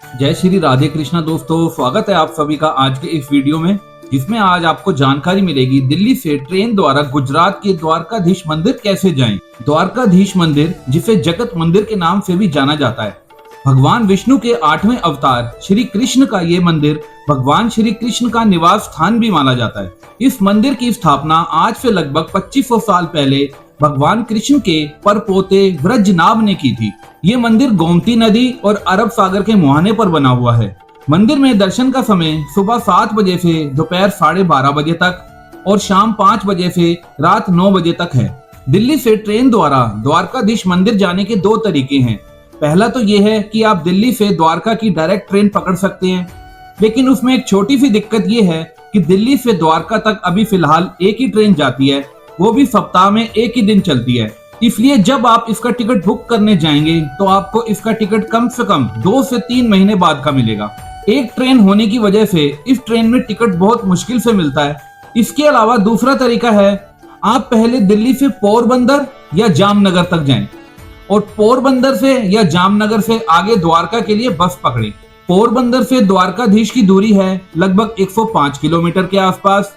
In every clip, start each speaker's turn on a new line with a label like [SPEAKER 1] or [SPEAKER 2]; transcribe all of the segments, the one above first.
[SPEAKER 1] जय श्री राधे कृष्णा दोस्तों, स्वागत है आप सभी का आज के इस वीडियो में, जिसमें आज आपको जानकारी मिलेगी दिल्ली से ट्रेन द्वारा गुजरात के द्वारकाधीश मंदिर कैसे जाएं। द्वारकाधीश मंदिर, जिसे जगत मंदिर के नाम से भी जाना जाता है, भगवान विष्णु के 8वें अवतार श्री कृष्ण का ये मंदिर भगवान श्री कृष्ण का निवास स्थान भी माना जाता है। इस मंदिर की स्थापना आज से लगभग 2500 साल पहले भगवान कृष्ण के परपोते व्रजनाभ ने की थी। ये मंदिर गोमती नदी और अरब सागर के मुहाने पर बना हुआ है। मंदिर में दर्शन का समय सुबह 7 बजे से दोपहर 12:30 बजे तक और शाम 5 बजे से रात 9 बजे तक है। दिल्ली से ट्रेन द्वारा द्वारकाधीश मंदिर जाने के 2 तरीके हैं। पहला तो ये है कि आप दिल्ली से द्वारका की डायरेक्ट ट्रेन पकड़ सकते हैं, लेकिन उसमें एक छोटी सी दिक्कत ये है कि दिल्ली से द्वारका तक अभी फिलहाल एक ही ट्रेन जाती है, वो भी सप्ताह में एक ही दिन चलती है। इसलिए जब आप इसका टिकट बुक करने जाएंगे तो आपको इसका टिकट कम से कम 2 से 3 महीने बाद का मिलेगा। एक ट्रेन होने की वजह से इस ट्रेन में टिकट बहुत मुश्किल से मिलता है। इसके अलावा दूसरा तरीका है, आप पहले दिल्ली से पोरबंदर या जामनगर तक जाएं और पोरबंदर से या जामनगर से आगे द्वारका के लिए बस पकड़ें। पोरबंदर से द्वारकाधीश की दूरी है लगभग 105 किलोमीटर के आसपास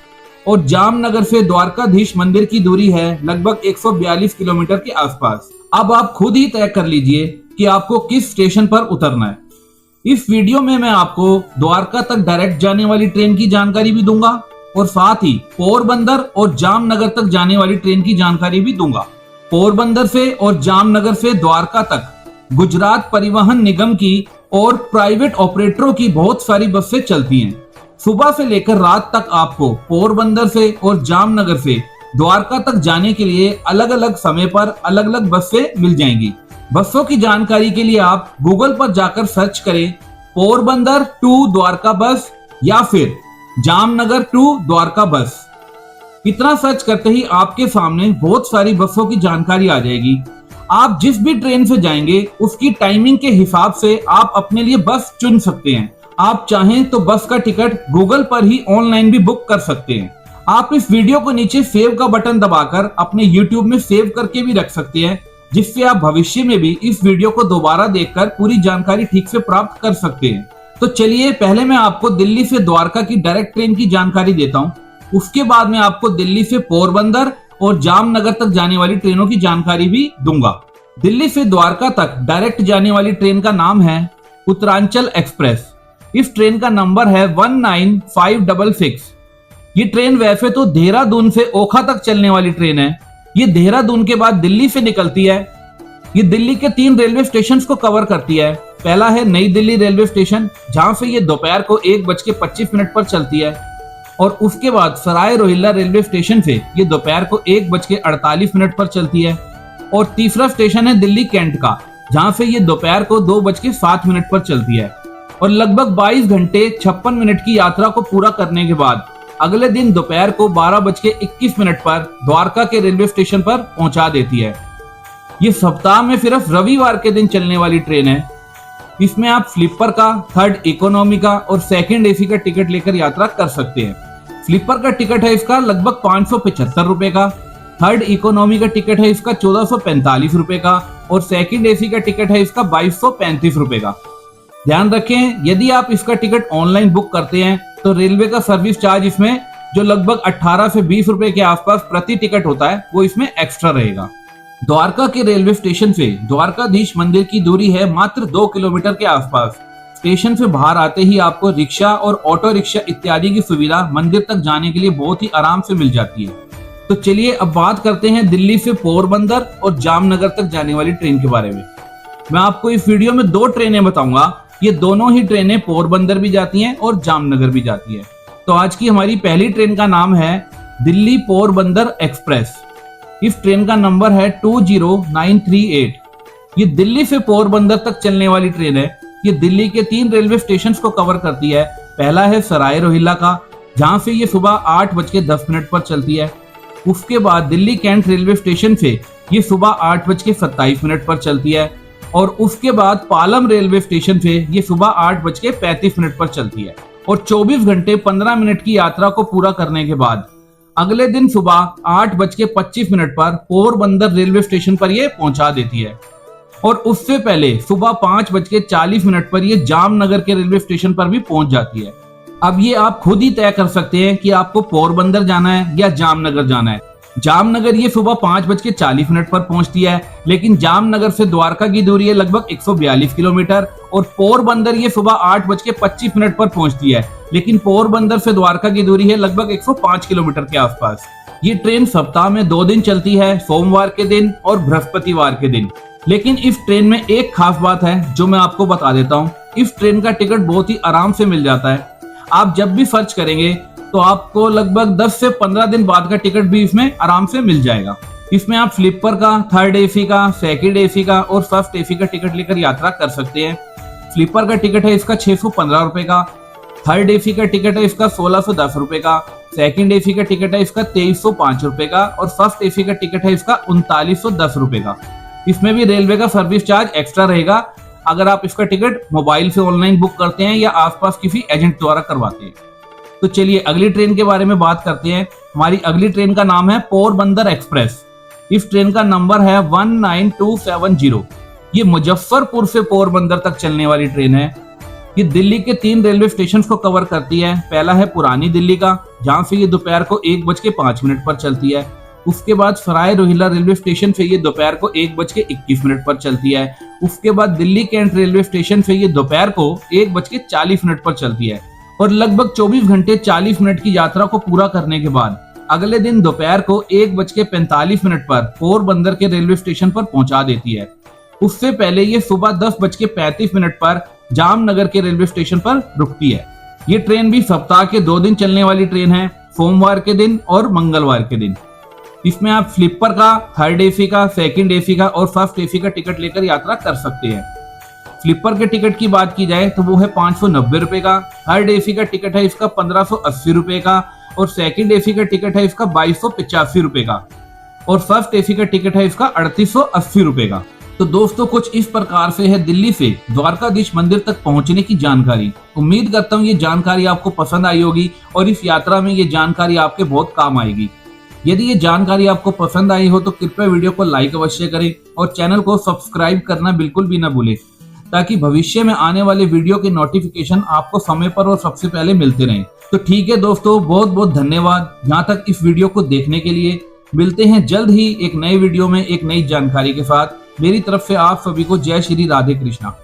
[SPEAKER 1] और जामनगर से द्वारकाधीश मंदिर की दूरी है लगभग 142 किलोमीटर के आसपास। अब आप खुद ही तय कर लीजिए कि आपको किस स्टेशन पर उतरना है। इस वीडियो में मैं आपको द्वारका तक डायरेक्ट जाने वाली ट्रेन की जानकारी भी दूंगा और साथ ही पोरबंदर और जामनगर तक जाने वाली ट्रेन की जानकारी भी दूंगा। पोरबंदर से और जामनगर से द्वारका तक गुजरात परिवहन निगम की और प्राइवेट ऑपरेटरों की बहुत सारी बसें चलती हैं। सुबह से लेकर रात तक आपको पोरबंदर से और जामनगर से द्वारका तक जाने के लिए अलग अलग समय पर अलग अलग बसें मिल जाएंगी। बसों की जानकारी के लिए आप गूगल पर जाकर सर्च करें पोरबंदर टू द्वारका बस या फिर जामनगर टू द्वारका बस। इतना सर्च करते ही आपके सामने बहुत सारी बसों की जानकारी आ जाएगी। आप जिस भी ट्रेन से जाएंगे उसकी टाइमिंग के हिसाब से आप अपने लिए बस चुन सकते हैं। आप चाहें तो बस का टिकट गूगल पर ही ऑनलाइन भी बुक कर सकते हैं। आप इस वीडियो को नीचे सेव का बटन दबाकर अपने YouTube में सेव करके भी रख सकते हैं, जिससे आप भविष्य में भी इस वीडियो को दोबारा देखकर पूरी जानकारी ठीक से प्राप्त कर सकते हैं। तो चलिए, पहले मैं आपको दिल्ली से द्वारका की डायरेक्ट ट्रेन की जानकारी देता हूँ। उसके बाद मैं आपको दिल्ली से पोरबंदर और जामनगर तक जाने वाली ट्रेनों की जानकारी भी दूंगा। दिल्ली से द्वारका तक डायरेक्ट जाने वाली ट्रेन का नाम है उत्तरांचल एक्सप्रेस। इस ट्रेन का नंबर है 19566। ये ट्रेन वैसे तो देहरादून से ओखा तक चलने वाली ट्रेन है। ये देहरादून के बाद दिल्ली से निकलती है। ये दिल्ली के 3 रेलवे स्टेशन को कवर करती है। पहला है नई दिल्ली रेलवे स्टेशन, जहां से ये दोपहर को 1:25 पर चलती है और उसके बाद सराय रोहिल्ला रेलवे स्टेशन से ये दोपहर को 1:48 पर चलती है। और तीसरा स्टेशन है दिल्ली कैंट का, जहां से ये दोपहर को 2:07 पर चलती है और लगभग 22 घंटे 56 मिनट की यात्रा को पूरा करने के बाद अगले दिन दोपहर को 12:21 पर द्वारका के रेलवे स्टेशन पर पहुंचा देती है। ये सप्ताह में सिर्फ रविवार के दिन चलने वाली ट्रेन है। इसमें आप स्लीपर का, थर्ड इकोनॉमी का और सेकंड एसी का टिकट लेकर यात्रा कर सकते हैं। स्लीपर का टिकट है इसका लगभग 575 रुपए का, थर्ड इकोनॉमी का टिकट है इसका 1445 रुपए का और सेकंड एसी का टिकट है इसका 2235 रुपए का। ध्यान रखें, यदि आप इसका टिकट ऑनलाइन बुक करते हैं तो रेलवे का सर्विस चार्ज इसमें जो लगभग 18 से 20 रुपए के आसपास प्रति टिकट होता है, वो इसमें एक्स्ट्रा रहेगा। द्वारका के रेलवे स्टेशन से द्वारकाधीश मंदिर की दूरी है मात्र 2 किलोमीटर के आसपास। स्टेशन से बाहर आते ही आपको रिक्शा और ऑटो रिक्शा इत्यादि की सुविधा मंदिर तक जाने के लिए बहुत ही आराम से मिल जाती है। तो चलिए अब बात करते हैं दिल्ली से पोरबंदर और जामनगर तक जाने वाली ट्रेन के बारे में। मैं आपको इस वीडियो में 2 ट्रेनें बताऊंगा। ये दोनों ही ट्रेनें पोरबंदर भी जाती हैं और जामनगर भी जाती है। तो आज की हमारी पहली ट्रेन का नाम है दिल्ली पोरबंदर एक्सप्रेस। इस ट्रेन का नंबर है 20938। ये दिल्ली से पोरबंदर तक चलने वाली ट्रेन है। ये दिल्ली के 3 रेलवे स्टेशन को कवर करती है। पहला है सराय रोहिल्ला का, जहां से ये सुबह 8:10 पर चलती है। उसके बाद दिल्ली कैंट रेलवे स्टेशन से ये सुबह 8:27 पर चलती है और उसके बाद पालम रेलवे स्टेशन से ये सुबह 8:35 पर चलती है और 24 घंटे 15 मिनट की यात्रा को पूरा करने के बाद अगले दिन सुबह 8:25 पर पोरबंदर रेलवे स्टेशन पर यह पहुंचा देती है। और उससे पहले सुबह 5:40 पर ये जामनगर के रेलवे स्टेशन पर भी पहुंच जाती है। अब ये आप खुद ही तय कर सकते हैं कि आपको पोरबंदर जाना है या जामनगर जाना है। जामनगर ये सुबह 5:40 पर पहुंचती है, लेकिन जामनगर से द्वारका की दूरी है लगभग 142 किलोमीटर और पोरबंदर ये सुबह 8:25 पर पहुंचती है, लेकिन पोरबंदर से द्वारका की दूरी है लगभग 105 किलोमीटर के आसपास। ये ट्रेन सप्ताह में 2 दिन चलती है, सोमवार के दिन और बृहस्पतिवार के दिन। लेकिन इस ट्रेन में एक खास बात है जो मैं आपको बता देता हूँ। इस ट्रेन का टिकट बहुत ही आराम से मिल जाता है। आप जब भी सर्च करेंगे तो आपको लगभग 10 से 15 दिन बाद का टिकट भी इसमें आराम से मिल जाएगा। इसमें आप स्लीपर का, थर्ड एसी का, सेकंड एसी का और फर्स्ट एसी का टिकट लेकर यात्रा कर सकते हैं। स्लीपर का टिकट है इसका 615 रुपए का, थर्ड एसी का टिकट है इसका 1610 रुपए का, सेकंड एसी का टिकट है इसका 2305 रुपए का और फर्स्ट एसी का टिकट है इसका 3910 रुपए का। इसमें भी रेलवे का सर्विस चार्ज एक्स्ट्रा रहेगा अगर आप इसका टिकट मोबाइल से ऑनलाइन बुक करते हैं या आसपास किसी एजेंट द्वारा करवाते हैं। तो चलिए अगली ट्रेन के बारे में बात करते हैं। हमारी अगली ट्रेन का नाम है पोरबंदर एक्सप्रेस। इस ट्रेन का नंबर है 19270। ये मुजफ्फरपुर से पोरबंदर तक चलने वाली ट्रेन है। ये दिल्ली के 3 रेलवे स्टेशन को कवर करती है। पहला है पुरानी दिल्ली का, जहां से ये दोपहर को 1:05 पर चलती है। उसके बाद सराय रोहिल्ला रेलवे स्टेशन से ये दोपहर को 1:21 पर चलती है। उसके बाद दिल्ली कैंट रेलवे स्टेशन से ये दोपहर को 1:40 पर चलती है और लगभग 24 घंटे 40 मिनट की यात्रा को पूरा करने के बाद अगले दिन दोपहर को 1:45 पर पोरबंदर के रेलवे स्टेशन पर पहुंचा देती है। उससे पहले ये सुबह 10:35 पर जामनगर के रेलवे स्टेशन पर रुकती है। ये ट्रेन भी सप्ताह के 2 दिन चलने वाली ट्रेन है, सोमवार के दिन और मंगलवार के दिन। इसमें आप स्लीपर का, थर्ड एसी का, सेकंड एसी का और फर्स्ट एसी का टिकट लेकर यात्रा कर सकते हैं। स्लीपर के टिकट की बात की जाए तो वो है 590 रुपए का, थर्ड एसी का टिकट है इसका 1580 रुपए का और सेकंड एसी का टिकट है इसका 2285 रुपए का और फर्स्ट एसी का टिकट है इसका 3880 रुपए का। तो दोस्तों कुछ इस प्रकार से है दिल्ली से द्वारकाधीश मंदिर तक पहुंचने की जानकारी। उम्मीद करता हूँ ये जानकारी आपको पसंद आई होगी और इस यात्रा में ये जानकारी आपके बहुत काम आएगी। यदि ये जानकारी आपको पसंद आई हो तो कृपया वीडियो को लाइक अवश्य करें और चैनल को सब्सक्राइब करना बिल्कुल भी ना भूलें, ताकि भविष्य में आने वाले वीडियो के नोटिफिकेशन आपको समय पर और सबसे पहले मिलते रहें। तो ठीक है दोस्तों, बहुत बहुत धन्यवाद यहाँ तक इस वीडियो को देखने के लिए। मिलते हैं जल्द ही एक नए वीडियो में एक नई जानकारी के साथ। मेरी तरफ से आप सभी को जय श्री राधे कृष्णा।